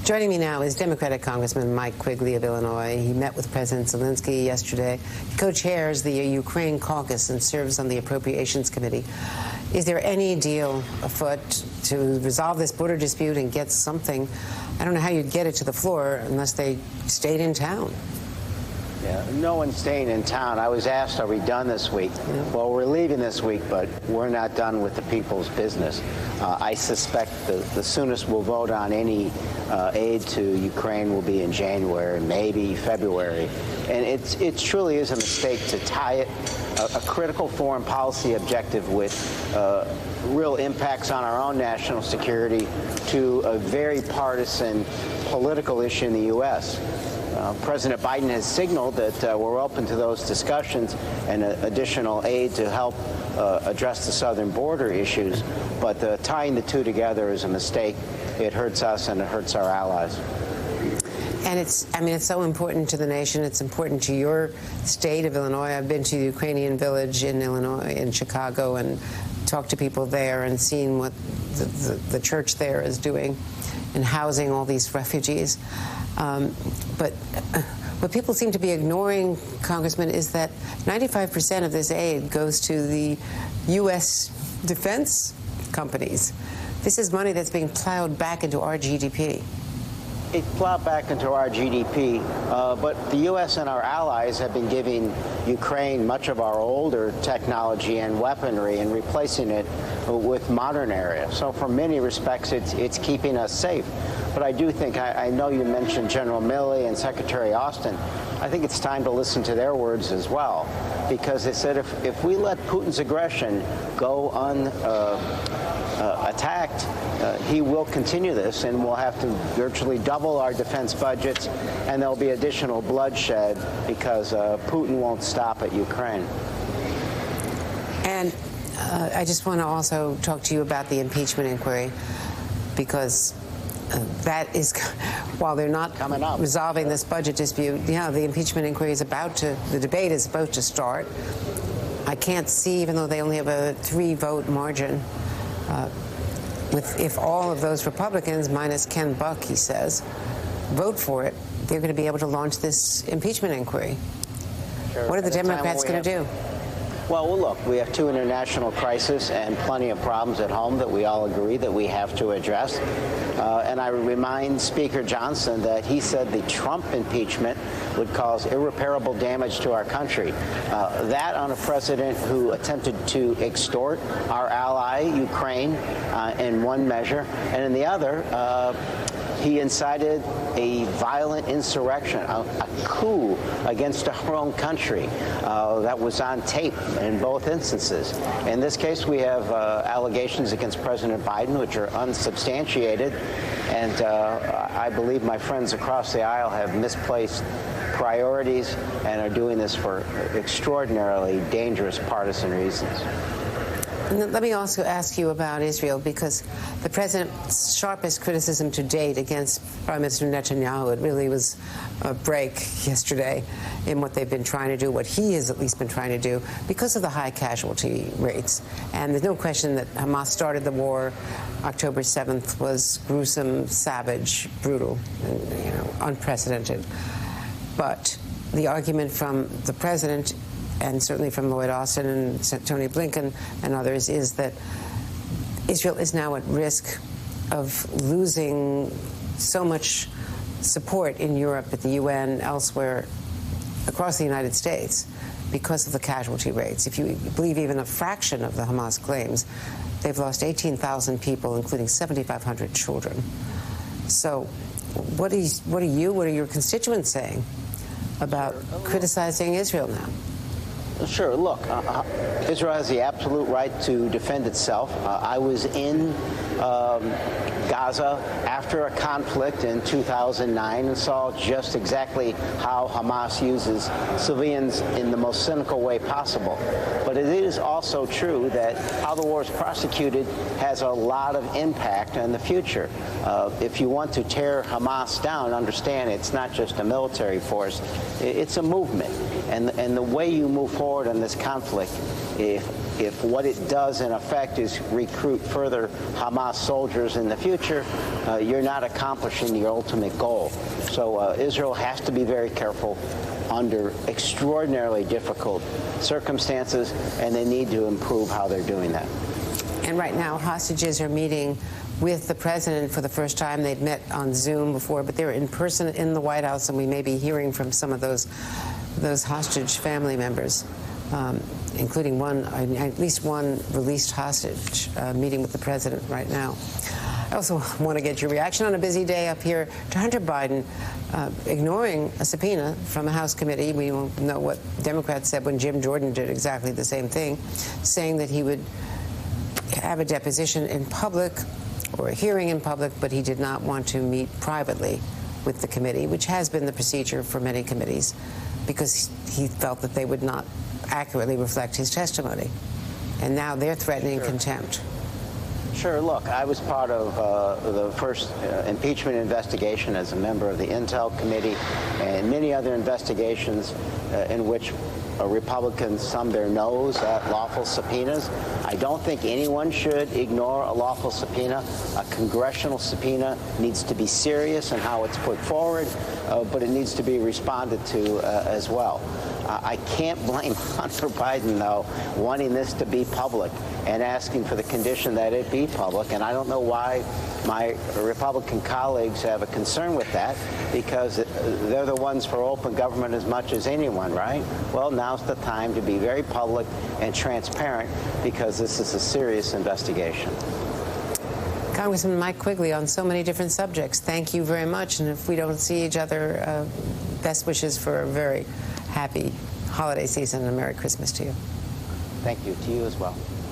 Joining me now is Democratic Congressman Mike Quigley of Illinois. He met with President Zelenskyy yesterday. He co-chairs the Ukraine caucus and serves on the Appropriations Committee. Is there any deal afoot to resolve this border dispute and get something? I don't know how you'd get it to the floor unless they stayed in town. Yeah, no one's staying in town. I was asked, are we done this week? Yeah. Well, we're leaving this week, but we're not done with the people's business. I suspect the soonest we'll vote on any aid to Ukraine will be in January, maybe February. And it truly is a mistake to tie it, a critical foreign policy objective with real impacts on our own national security, to a very partisan political issue in the U.S. President Biden has signaled that we're open to those discussions and additional aid to help address the southern border issues. But tying the two together is a mistake. It hurts us and it hurts our allies. And it's so important to the nation. It's important to your state of Illinois. I've been to the Ukrainian village in Illinois, in Chicago, and talked to people there and seen what the church there is doing in housing all these refugees. But what people seem to be ignoring, Congressman, is that 95% of this aid goes to the U.S. defense companies. This is money that's being plowed back into our GDP. It's plowed back into our GDP, but the U.S. and our allies have been giving Ukraine much of our older technology and weaponry and replacing it with modern areas. So from many respects, it's keeping us safe. But I do think, I know you mentioned General Milley and Secretary Austin. I think it's time to listen to their words as well, because they said if we let Putin's aggression go unattacked, he will continue this, and we'll have to virtually double our defense budgets, and there'll be additional bloodshed because Putin won't stop at Ukraine. And I just want to also talk to you about the impeachment inquiry, because that is, while they're not resolving this budget dispute, yeah, the impeachment inquiry is the debate is about to start. I can't see, even though they only have a 3-vote margin, if all of those Republicans, minus Ken Buck, he says, vote for it, they're going to be able to launch this impeachment inquiry. Sure. What are the Democrats going to do? Well, look, we have 2 international crises and plenty of problems at home that we all agree that we have to address. And I remind Speaker Johnson that he said the Trump impeachment would cause irreparable damage to our country. That on a president who attempted to extort our ally, Ukraine, in one measure, and in the other, he incited a violent insurrection, a coup against our own country that was on tape in both instances. In this case, we have allegations against President Biden, which are unsubstantiated, and I believe my friends across the aisle have misplaced priorities and are doing this for extraordinarily dangerous partisan reasons. And let me also ask you about Israel, because the president's sharpest criticism to date against Prime Minister Netanyahu, it really was a break yesterday in what they've been trying to do, what he has at least been trying to do, because of the high casualty rates. And there's no question that Hamas started the war. October 7th was gruesome, savage, brutal, and, unprecedented. But the argument from the president, and certainly from Lloyd Austin and Tony Blinken and others, is that Israel is now at risk of losing so much support in Europe, at the UN, elsewhere, across the United States, because of the casualty rates. If you believe even a fraction of the Hamas claims, they've lost 18,000 people, including 7,500 children. So what are your constituents saying about criticizing Israel now? Sure. Look, Israel has the absolute right to defend itself. I was in Gaza after a conflict in 2009 and saw just exactly how Hamas uses civilians in the most cynical way possible. But it is also true that how the war is prosecuted has a lot of impact in the future. If you want to tear Hamas down, understand it's not just a military force, it's a movement. And the way you move forward in this conflict, if if what it does in effect is recruit further Hamas soldiers in the future, you're not accomplishing your ultimate goal. So Israel has to be very careful under extraordinarily difficult circumstances, and they need to improve how they're doing that. And right now, hostages are meeting with the president for the first time. They'd met on Zoom before, but they're in person in the White House, and we may be hearing from some of those hostage family members, including at least one released hostage, meeting with the president right now. I also want to get your reaction on a busy day up here to Hunter Biden ignoring a subpoena from a House committee. We won't know what Democrats said when Jim Jordan did exactly the same thing, saying that he would have a deposition in public or a hearing in public, but he did not want to meet privately with the committee, which has been the procedure for many committees, because he felt that they would not accurately reflect his testimony. And now they're threatening contempt. Sure. Look, I was part of the first impeachment investigation as a member of the Intel Committee and many other investigations in which Republicans thumb their nose at lawful subpoenas. I don't think anyone should ignore a lawful subpoena. A congressional subpoena needs to be serious in how it's put forward, but it needs to be responded to as well. I can't blame Hunter Biden, though, wanting this to be public and asking for the condition that it be public. And I don't know why my Republican colleagues have a concern with that, because they're the ones for open government as much as anyone, right? Well, now's the time to be very public and transparent, because this is a serious investigation. Congressman Mike Quigley, on so many different subjects, thank you very much. And if we don't see each other, best wishes for a very happy holiday season and a Merry Christmas to you. Thank you. To you as well.